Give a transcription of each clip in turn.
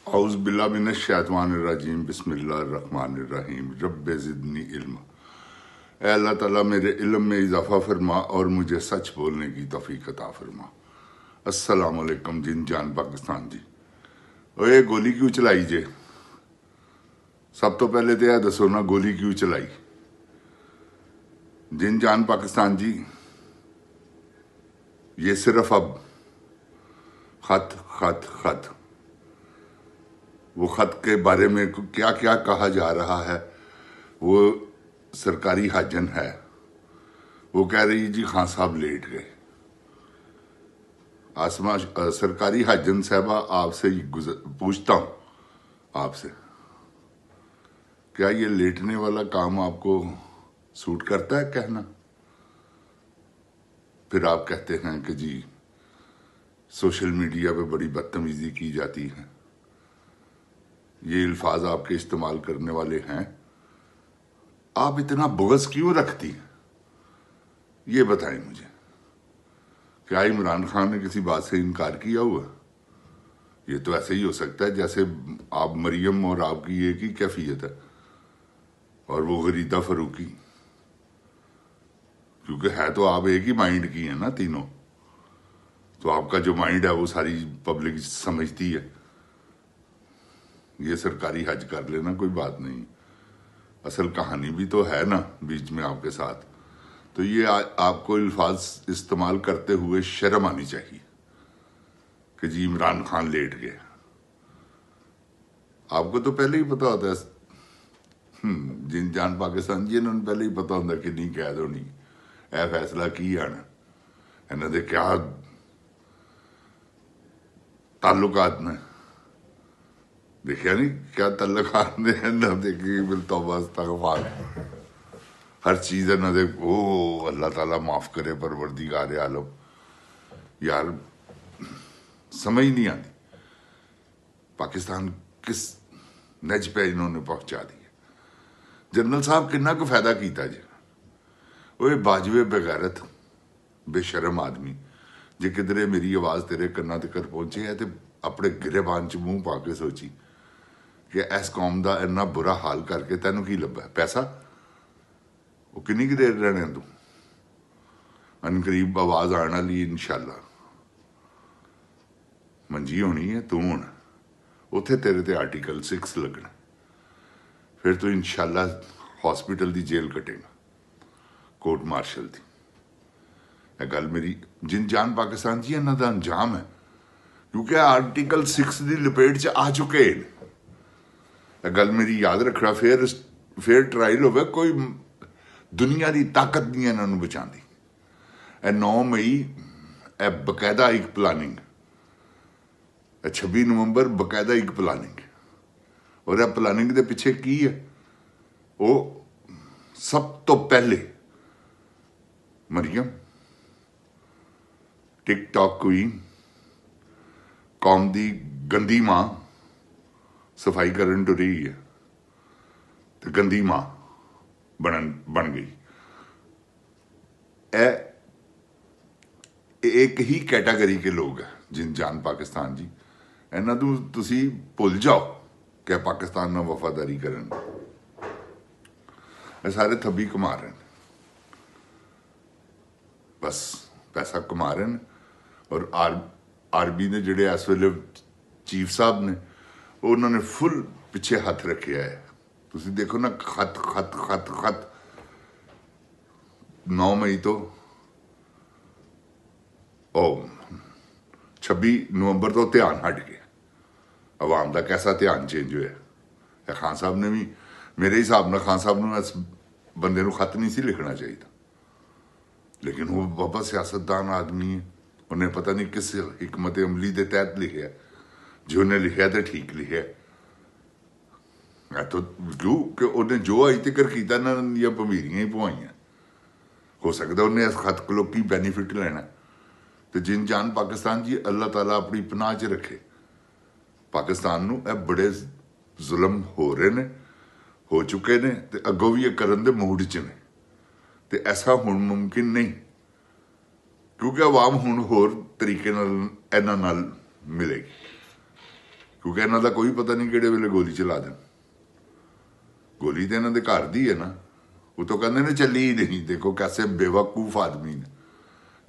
اعوذ باللہ من الشیطان الرجیم بسم اللہ الرحمن الرحیم رب زدنی علم۔ اے اللہ تعالیٰ میرے علم میں اضافہ فرما اور مجھے سچ بولنے کی توفیق عطا فرما۔ السلام علیکم جن جان پاکستان جی۔ اوے گولی کیوں چلائی جے؟ سب تو پہلے تو یہ دسو نا گولی کیوں چلائی؟ جن جان پاکستان جی، یہ صرف اب خط خط خط وہ خط کے بارے میں کیا کیا کہا جا رہا ہے، وہ سرکاری حاجن ہے، وہ کہہ رہی جی خان صاحب لیٹ گئے۔ سرکاری حاجن صاحبہ آپ سے پوچھتا ہوں آپ سے، کیا یہ لیٹنے والا کام آپ کو سوٹ کرتا ہے کہنا؟ پھر آپ کہتے ہیں کہ جی سوشل میڈیا پہ بڑی بدتمیزی کی جاتی ہے، یہ الفاظ آپ کے استعمال کرنے والے ہیں، آپ اتنا بغض کیوں رکھتی ہیں؟ یہ بتائیں مجھے، کیا عمران خان نے کسی بات سے انکار کیا ہوا؟ یہ تو ایسے ہی ہو سکتا ہے جیسے آپ مریم اور آپ کی ایک ہی کیفیت ہے اور وہ غریدہ فروخی، کیونکہ ہے تو آپ ایک ہی مائنڈ کی ہیں نا تینوں، تو آپ کا جو مائنڈ ہے وہ ساری پبلک سمجھتی ہے۔ یہ سرکاری حج کر لینا کوئی بات نہیں، اصل کہانی بھی تو ہے نا بیچ میں آپ کے ساتھ۔ تو یہ آپ کو الفاظ استعمال کرتے ہوئے شرم آنی چاہیے کہ جی عمران خان لیٹ گئے۔ آپ کو تو پہلے ہی پتا ہوتا ہے، جن جان پاکستان جی انہوں نے پہلے ہی پتا ہوتا کہ نہیں قید ہونی، اے فیصلہ کی آنا انہوں نے کیا تعلقات نے دیکھا نہیں، کیا تعلقات نے نہ دیکھی بالتوبہ استغفار، ہر چیز ہے نہ دیکھ، او اللہ تعالیٰ معاف کرے پروردگار عالم۔ یار سمجھ نہیں آتی پاکستان کس نج پہ انہوں نے پہنچا دیا۔ جنرل صاحب کنا کو فائدہ کیتا جی، وہ باجوے بغیرت بے شرم آدمی جی، کدھرے میری آواز تیرے کنا تکر پہنچے ہے تے اپنے گریبان چ منہ پا کے سوچی کہ اس قوم دا اتنا برا حال کر کے تینوں کی لبا ہے پیسہ؟ وہ کنی کی دیر رہنے تو ان قریب آواز آنے والی انشاءاللہ منجی ہونی ہے، تو ہونا اتھے تیرے تے آرٹیکل 6 لگنا، پھر تو انشاءاللہ ہاسپٹل دی جیل کٹے گا، کورٹ مارشل دی۔ یہ گل میری جن جان پاکستان جی انہاں دا انجام ہے، کیونکہ آرٹیکل 6 دی لپیٹ چ آ چکے ہیں۔ یہ گل میری یاد رکھنا، فیئر ٹرائل ہوئے، کوئی دنیا دی طاقت نہیں انہوں نے بچان دی۔ اے 9 مئی اے باقاعدہ ایک پلاننگ، 26 نومبر باقاعدہ ایک پلاننگ، اور یہ پلاننگ دے پیچھے کی ہے؟ وہ سب تو پہلے مریم ٹک ٹاک کوئین، قوم دی گندی ماں صفائی کرن ٹو رہی ہے تو گندی ماں بن گئی۔ ایک ہی کیٹاگری کے لوگ ہیں جن جان پاکستان جی، اینا تو تسی بھول جاؤ کہ پاکستان میں وفاداری کرن، یہ سارے تھبی کما رہے ہیں، بس پیسہ کما رہے ہیں۔ اور آربی نے جڑے اس ویلے چیف صاحب نے، انہوں نے فل پیچھے ہاتھ رکھے ہے۔ تسی دیکھو نا خط خط خط خط 9 مئی تو 26 نومبر تو دھیان ہٹ گیا، عوام دا کیسا دھیان چینج ہوا۔ خان صاحب نے بھی میرے حساب نہ خان صاحب نے اس بندے نو خط نہیں سی لکھنا چاہیے تھا، لیکن وہ بابا سیاستدان آدمی ہے، انہیں پتہ نہیں کس حکمت عملی دے تحت لکھیا، جو انہیں لکھیا تو ٹھیک لکھیا تو کہ انہیں جو آئی تکر کیتا نا یا پمیریاں ہی پوائیاں، ہو سکتا انہیں اس خط کو کی بینیفٹ لینا۔ تو جن جان پاکستان جی اللہ تعالیٰ اپنی پناہ چ رکھے پاکستان نو، اے بڑے ظلم ہو رہے نے، ہو چکے نے، تے اگوں بھی یہ کرن دے موڈ چ نے، تے ایسا ہون ممکن نہیں، کیونکہ عوام ہون ہور طریقے نال ملے گی، ਕਿਉਂਕਿ ਇਹਨਾਂ ਦਾ ਕੋਈ ਪਤਾ ਨਹੀਂ ਕਿਹੜੇ ਵੇਲੇ ਗੋਲੀ ਚਲਾ ਦੇਣ। ਗੋਲੀ ਤੇ ਇਹਨਾਂ ਦੇ ਘਰ ਦੀ ਹੈ ਨਾ, ਉਹ ਤਾਂ ਕਹਿੰਦੇ ਨੇ ਚੱਲੀ ਹੀ ਨਹੀਂ। ਦੇਖੋ ਕੈਸੇ ਬੇਵਕੂਫ ਆਦਮੀ ਨੇ।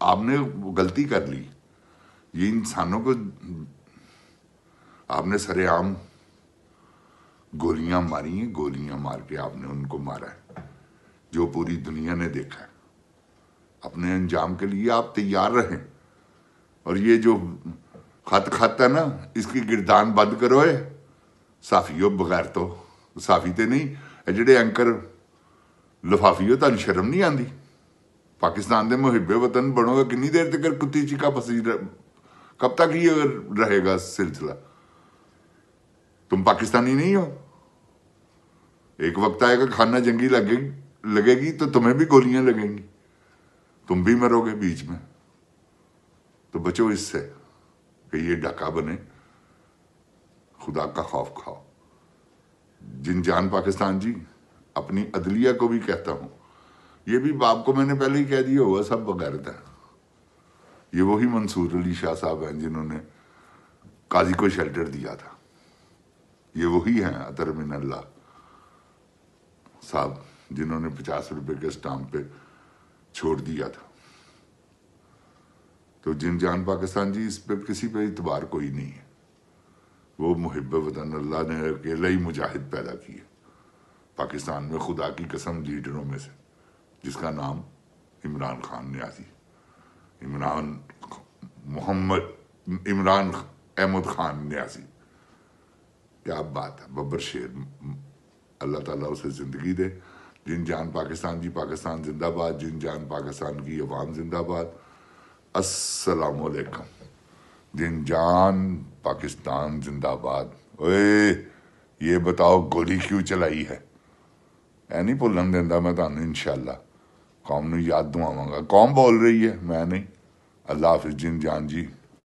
آپ نے غلطی کر لی. یہ انسانوں کو آپ نے سر عام گولیاں ماری ہیں, گولیاں مار کے آپ نے ان کو مارا ہے, جو پوری دنیا نے دیکھا ہے. اپنے انجام کے لیے آپ تیار رہیں. اور یہ جو خط ہے نا, اس کی گردان بند کرو. صافیو بغیر تو صافی تے نہیں جڑے اینکر لفافیو, تہن شرم نہیں آندی؟ پاکستان دے محب وطن بنو گا کنی دیر تک کتی چیکا پسی, کب تک یہ رہے گا سلسلہ؟ تم پاکستانی نہیں ہو. ایک وقت آئے گا کھانا جنگی لگے گی تو تمہیں بھی گولیاں لگیں گی, تم بھی مرو گے بیچ میں. تو بچو اس سے کہ یہ ڈاکہ بنے, خدا کا خوف کھاؤ. جن جان پاکستان جی, اپنی عدلیہ کو بھی کہتا ہوں, یہ بھی باپ کو میں نے پہلے ہی کہہ دیا ہوا, سب بغیرت ہے. یہ وہی منصور علی شاہ صاحب ہیں جنہوں نے قاضی کو شیلٹر دیا تھا. یہ وہی ہیں اطہر من اللہ صاحب جنہوں نے 50 روپے کے اسٹامپ پہ چھوڑ دیا تھا. تو جن جان پاکستان جی, اس پہ کسی پہ اعتبار کوئی نہیں ہے. وہ محب وطن اللہ نے اکیلا ہی مجاہد پیدا کیے پاکستان میں, خدا کی قسم, لیڈروں میں سے, جس کا نام عمران خان نیازی, عمران احمد خان نیازی. کیا بات ہے, ببر شیر, اللہ تعالیٰ اسے زندگی دے. جن جان پاکستان جی, پاکستان زندہ باد. جن جان پاکستان کی عوام زندہ باد. السلام علیکم. جن جان پاکستان زندہ باد. اوے یہ بتاؤ گولی کیوں چلائی ہے؟ اے نہیں بھولن دینا میں تمہیں, انشاءاللہ قوم نے یاد دعاواں گا. قوم بول رہی ہے, میں نہیں. اللہ حافظ جن جان جی.